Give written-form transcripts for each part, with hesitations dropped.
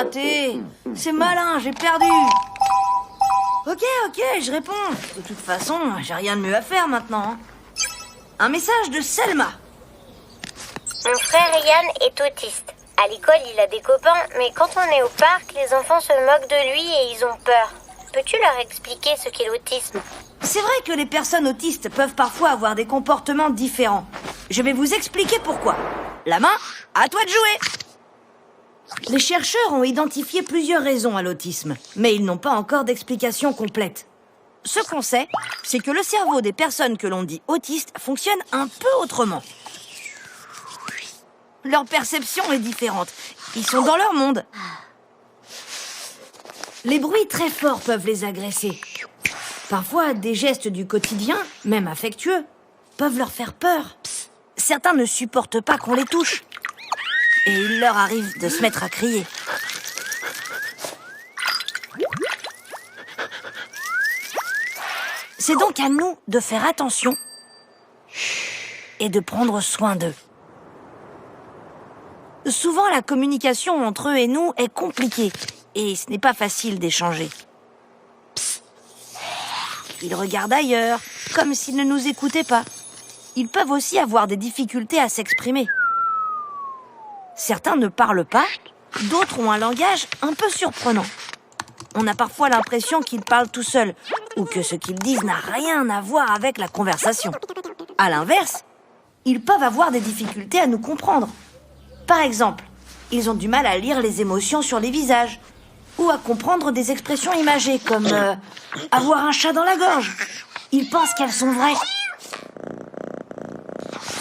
raté. C'est malin, j'ai perdu. Ok, je réponds. De toute façon, j'ai rien de mieux à faire maintenant. Un message de Selma. Mon frère Yann est autiste. À l'école, il a des copains, mais quand on est au parc, les enfants se moquent de lui et ils ont peur. Peux-tu leur expliquer ce qu'est l'autisme ? C'est vrai que les personnes autistes peuvent parfois avoir des comportements différents. Je vais vous expliquer pourquoi. La main, à toi de jouer. Les chercheurs ont identifié plusieurs raisons à l'autisme, mais ils n'ont pas encore d'explication complète. Ce qu'on sait, c'est que le cerveau des personnes que l'on dit autistes fonctionne un peu autrement. Leur perception est différente. Ils sont dans leur monde. Les bruits très forts peuvent les agresser. Parfois, des gestes du quotidien, même affectueux, peuvent leur faire peur. Certains ne supportent pas qu'on les touche. Et il leur arrive de se mettre à crier. C'est donc à nous de faire attention et de prendre soin d'eux. Souvent, la communication entre eux et nous est compliquée et ce n'est pas facile d'échanger. Ils regardent ailleurs, comme s'ils ne nous écoutaient pas. Ils peuvent aussi avoir des difficultés à s'exprimer. Certains ne parlent pas, d'autres ont un langage un peu surprenant. On a parfois l'impression qu'ils parlent tout seuls, ou que ce qu'ils disent n'a rien à voir avec la conversation. À l'inverse, ils peuvent avoir des difficultés à nous comprendre. Par exemple, ils ont du mal à lire les émotions sur les visages, ou à comprendre des expressions imagées, comme avoir un chat dans la gorge. Ils pensent qu'elles sont vraies.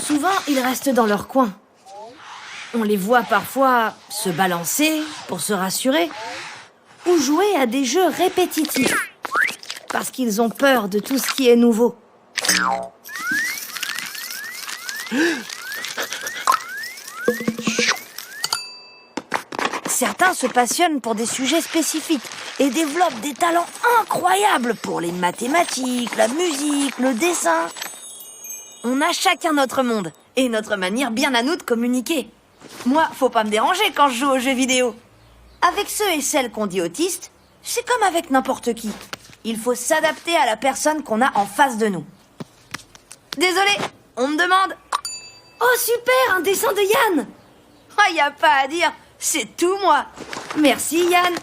Souvent, ils restent dans leur coin. On les voit parfois se balancer pour se rassurer, ou jouer à des jeux répétitifs, parce qu'ils ont peur de tout ce qui est nouveau. Certains se passionnent pour des sujets spécifiques et développent des talents incroyables pour les mathématiques, la musique, le dessin. On a chacun notre monde et notre manière bien à nous de communiquer. Moi, faut pas me déranger quand je joue aux jeux vidéo. Avec ceux et celles qu'on dit autistes, c'est comme avec n'importe qui. Il faut s'adapter à la personne qu'on a en face de nous. Désolé, on me demande. Oh super, un dessin de Yann. Ah, y a pas à dire, c'est tout moi. Merci Yann.